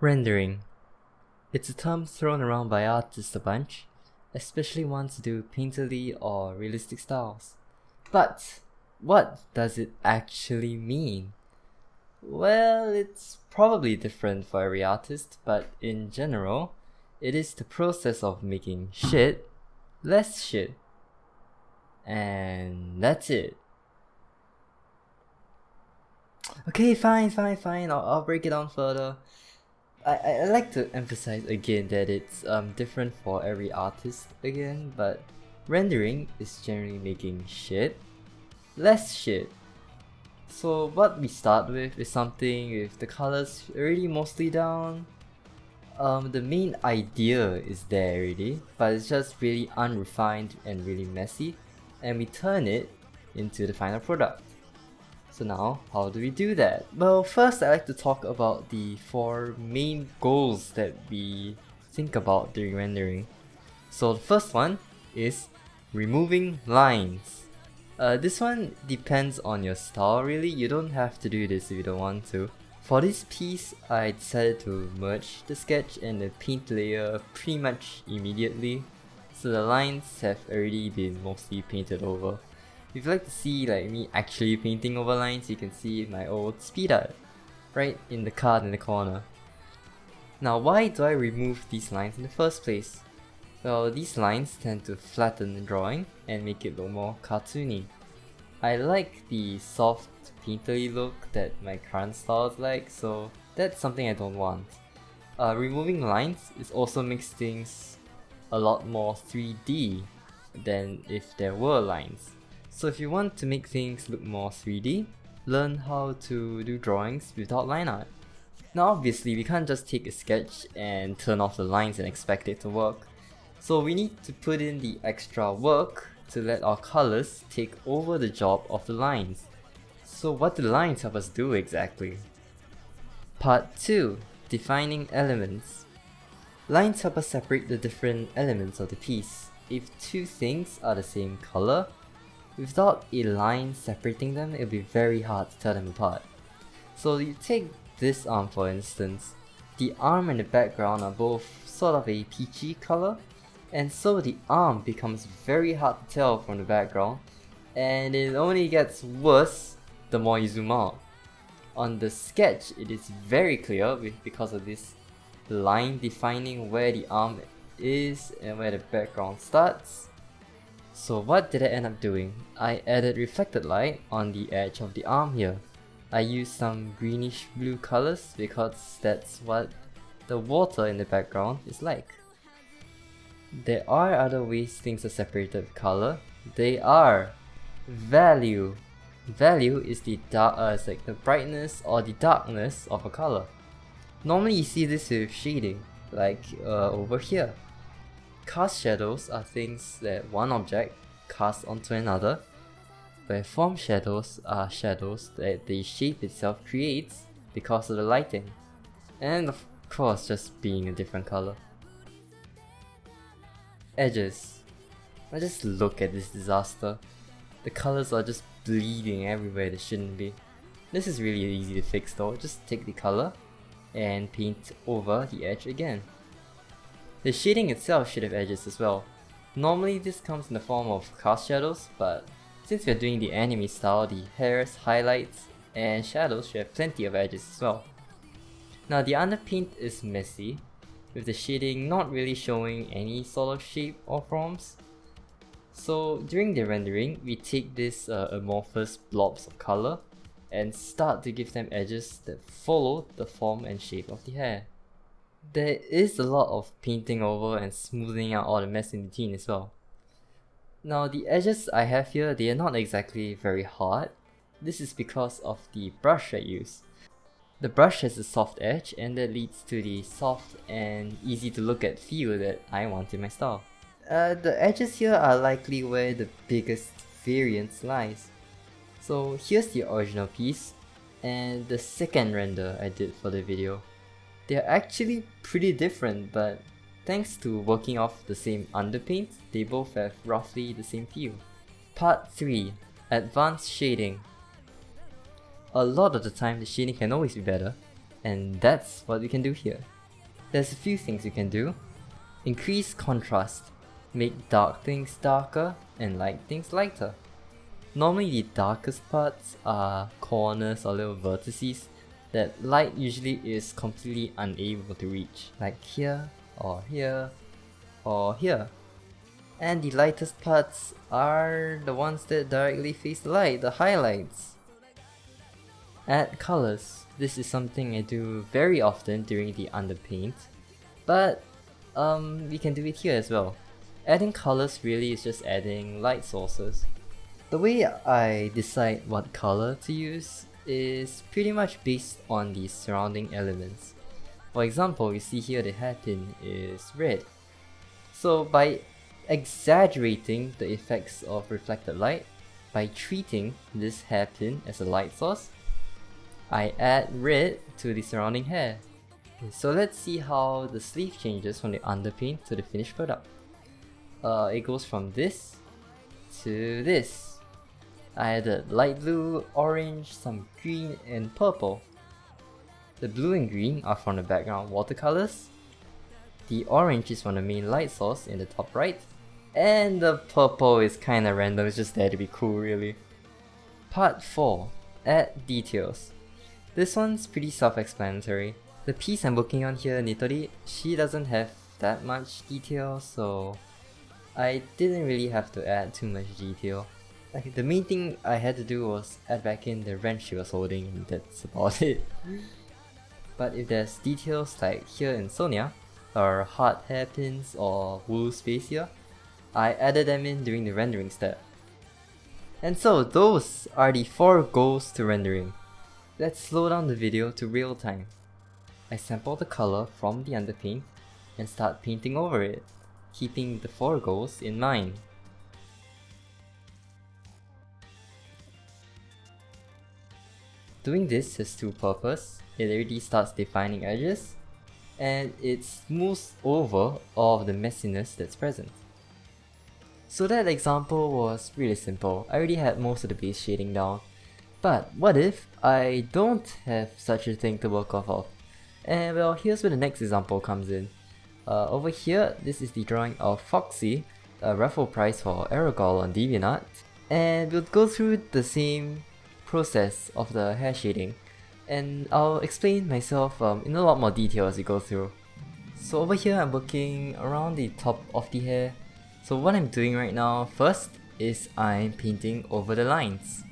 Rendering. It's a term thrown around by artists a bunch, especially ones who do painterly or realistic styles. But what does it actually mean? Well, it's probably different for every artist, but in general, it is the process of making shit less shit. And that's it. Okay, fine. I'll break it down further. I like to emphasize again that it's different for every artist again, but rendering is generally making shit less shit. So what we start with is something with the colors already mostly down. The main idea is there already, but it's just really unrefined and really messy, and we turn it into the final product. So now, how do we do that? Well, first I like to talk about the 4 main goals that we think about during rendering. So the first one is removing lines. This one depends on your style really, you don't have to do this if you don't want to. For this piece, I decided to merge the sketch and the paint layer pretty much immediately, so the lines have already been mostly painted over. If you'd like to see me actually painting over lines, you can see my old speed art right in the card in the corner. Now, why do I remove these lines in the first place? Well, these lines tend to flatten the drawing and make it look more cartoony. I like the soft painterly look that my current style is like, so that's something I don't want. Removing lines also makes things a lot more 3D than if there were lines. So if you want to make things look more 3D, learn how to do drawings without line art. Now obviously we can't just take a sketch and turn off the lines and expect it to work. So we need to put in the extra work to let our colors take over the job of the lines. So what do lines help us do exactly? Part 2. Defining elements. Lines help us separate the different elements of the piece. If 2 things are the same color, without a line separating them, it'll be very hard to tell them apart. So you take this arm for instance. The arm and the background are both sort of a peachy color, and so the arm becomes very hard to tell from the background, and it only gets worse the more you zoom out. On the sketch, it is very clear because of this line defining where the arm is and where the background starts. So what did I end up doing? I added reflected light on the edge of the arm here. I used some greenish blue colors because that's what the water in the background is like. There are other ways things are separated with color. They are value. Value is the it's like the brightness or the darkness of a color. Normally you see this with shading, like over here. Cast shadows are things that one object casts onto another, where form shadows are shadows that the shape itself creates because of the lighting, and of course just being a different color. Edges. Now just look at this disaster. The colors are just bleeding everywhere they shouldn't be. This is really easy to fix though, just take the color and paint over the edge again. The shading itself should have edges as well. Normally this comes in the form of cast shadows, but since we are doing the anime style, the hairs, highlights, and shadows should have plenty of edges as well. Now the underpaint is messy, with the shading not really showing any sort of shape or forms. So during the rendering, we take these amorphous blobs of color and start to give them edges that follow the form and shape of the hair. There is a lot of painting over and smoothing out all the mess in between as well. Now the edges I have here, they are not exactly very hard. This is because of the brush I use. The brush has a soft edge and that leads to the soft and easy to look at feel that I want in my style. The edges here are likely where the biggest variance lies. So here's the original piece and the second render I did for the video. They are actually pretty different, but thanks to working off the same underpaint, they both have roughly the same feel. Part 3. Advanced shading. A lot of the time the shading can always be better, And that's what we can do here. There's a few things you can do. Increase contrast, make dark things darker and light things lighter. Normally the darkest parts are corners or little vertices that light usually is completely unable to reach, like here, or here, or here. And the lightest parts are the ones that directly face the light, the highlights. Add colors. This is something I do very often during the underpaint, but we can do it here as well. Adding colors really is just adding light sources. The way I decide what color to use is pretty much based on the surrounding elements. For example, you see here the hairpin is red. So by exaggerating the effects of reflected light, by treating this hairpin as a light source, I add red to the surrounding hair. So let's see how the sleeve changes from the underpaint to the finished product. It goes from this to this. I added light blue, orange, some green and purple. The blue and green are from the background watercolors. The orange is from the main light source in the top right. And the purple is kinda random, it's just there to be cool really. Part 4. Add details. This one's pretty self-explanatory. The piece I'm working on here, Nitori, she doesn't have that much detail, so I didn't really have to add too much detail. Like, the main thing I had to do was add back in the wrench she was holding, and that's about it. But if there's details like here in Sonia, or heart hairpins or Wu's face here, I added them in during the rendering step. And so those are the 4 goals to rendering. Let's slow down the video to real time. I sample the color from the underpaint and start painting over it, keeping the 4 goals in mind. Doing this has 2 purposes. It already starts defining edges, and it smooths over all of the messiness that's present. So that example was really simple. I already had most of the base shading down. But what if I don't have such a thing to work off of? And well, here's where the next example comes in. Over here, this is the drawing of Foxy, a raffle prize for Aragol on DeviantArt. And we'll go through the same process of the hair shading. And I'll explain myself in a lot more detail as we go through. So over here, I'm working around the top of the hair. So what I'm doing right now first is I'm painting over the lines.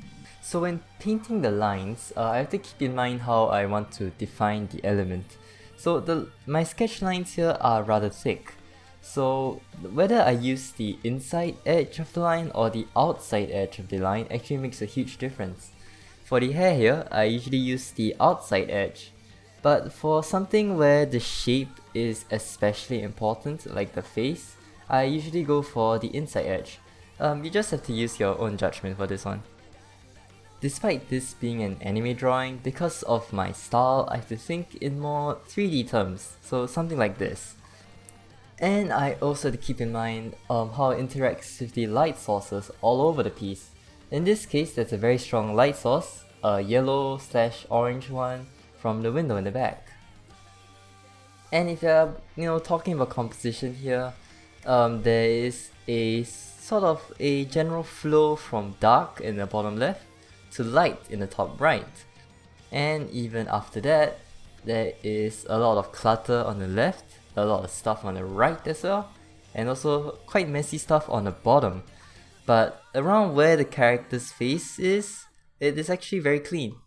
So when painting the lines, I have to keep in mind how I want to define the element. So my sketch lines here are rather thick. So whether I use the inside edge of the line or the outside edge of the line actually makes a huge difference. For the hair here, I usually use the outside edge. But for something where the shape is especially important, like the face, I usually go for the inside edge. You just have to use your own judgment for this one. Despite this being an anime drawing, because of my style, I have to think in more 3D terms, so something like this. And I also have to keep in mind how it interacts with the light sources all over the piece. In this case, there's a very strong light source, a yellow/orange one from the window in the back. And if you're talking about composition here, there is a sort of a general flow from dark in the bottom left to light in the top right. And even after that, there is a lot of clutter on the left, a lot of stuff on the right as well, and also quite messy stuff on the bottom. But around where the character's face is, it is actually very clean.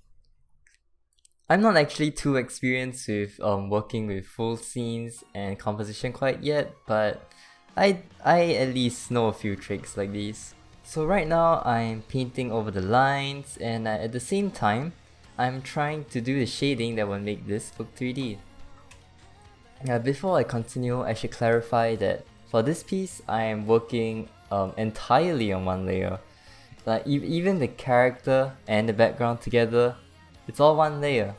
I'm not actually too experienced with working with full scenes and composition quite yet, but I at least know a few tricks like these. So right now I'm painting over the lines, and at the same time I'm trying to do the shading that will make this look 3D. Before I continue, I should clarify that for this piece I am working entirely on one layer. Like even the character and the background together, it's all one layer.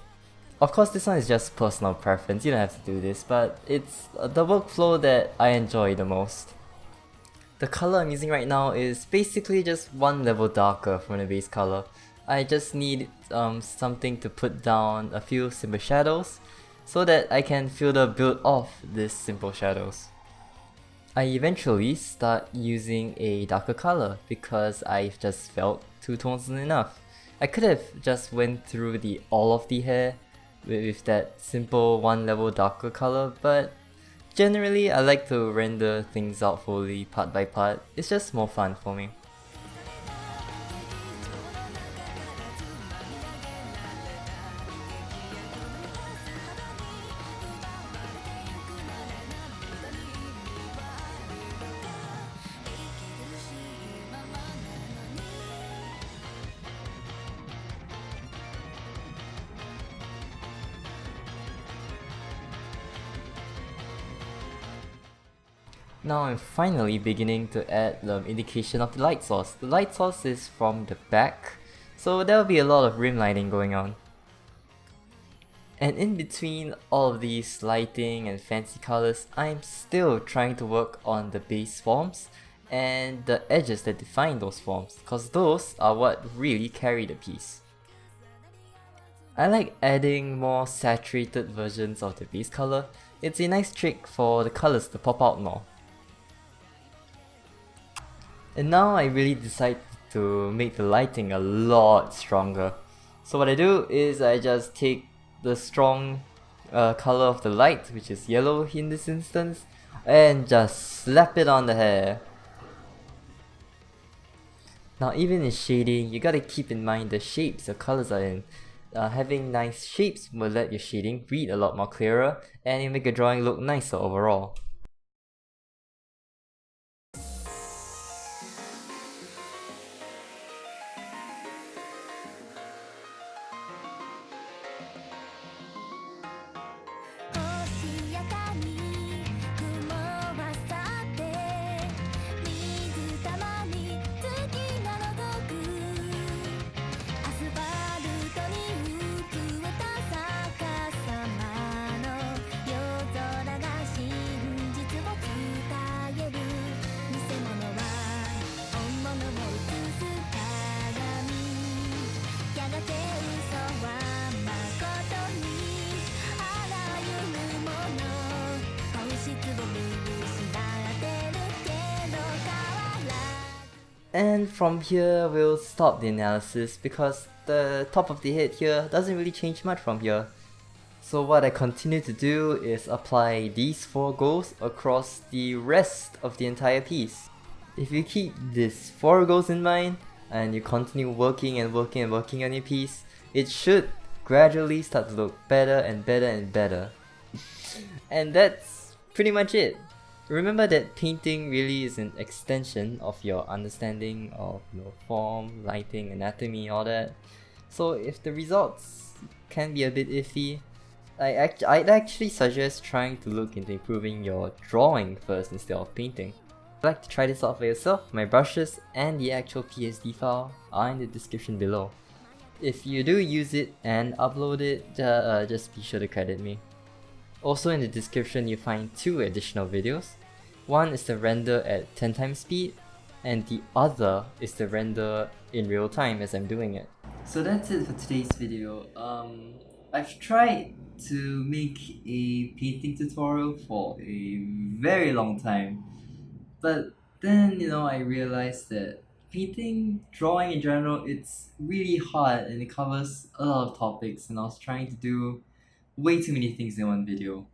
Of course, this one is just personal preference, you don't have to do this, but it's the workflow that I enjoy the most. The color I'm using right now is basically just one level darker from the base color. I just need something to put down a few simple shadows so that I can further build off these simple shadows. I eventually start using a darker color because I just felt two tones isn't enough. I could have just went through all of the hair with that simple one level darker color, but generally I like to render things out fully part by part. It's just more fun for me. Now I'm finally beginning to add the indication of the light source. The light source is from the back, so there will be a lot of rim lighting going on. And in between all of these lighting and fancy colors, I'm still trying to work on the base forms and the edges that define those forms, cause those are what really carry the piece. I like adding more saturated versions of the base color. It's a nice trick for the colors to pop out more. And now I really decide to make the lighting a lot stronger. So what I do is I just take the strong color of the light, which is yellow in this instance, and just slap it on the hair. Now even in shading, you gotta keep in mind the shapes your colors are in. Having nice shapes will let your shading read a lot more clearer and it'll make your drawing look nicer overall. And from here, we'll stop the analysis because the top of the head here doesn't really change much from here. So what I continue to do is apply these 4 goals across the rest of the entire piece. If you keep these 4 goals in mind, and you continue working and working and working on your piece, it should gradually start to look better and better and better. And that's pretty much it. Remember that painting really is an extension of your understanding of form, lighting, anatomy, all that. So if the results can be a bit iffy, I'd actually suggest trying to look into improving your drawing first instead of painting. If you'd like to try this out for yourself, my brushes and the actual PSD file are in the description below. If you do use it and upload it, just be sure to credit me. Also in the description you find 2 additional videos. One is the render at 10 times speed, and the other is the render in real time as I'm doing it. So that's it for today's video. I've tried to make a painting tutorial for a very long time, but then I realized that painting, drawing in general, it's really hard and it covers a lot of topics, and I was trying to do way too many things in one video.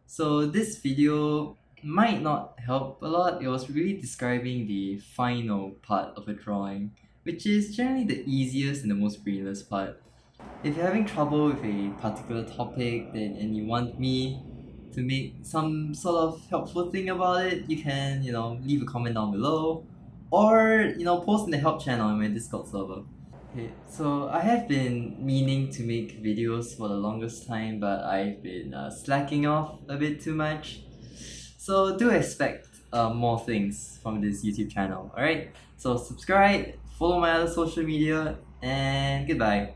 So this video might not help a lot. It was really describing the final part of a drawing, which is generally the easiest and the most brainless part. If you're having trouble with a particular topic and you want me to make some sort of helpful thing about it, you can, leave a comment down below or, post in the help channel in my Discord server. Okay, so I have been meaning to make videos for the longest time, but I've been slacking off a bit too much. So do expect more things from this YouTube channel, alright? So subscribe, follow my other social media, and goodbye.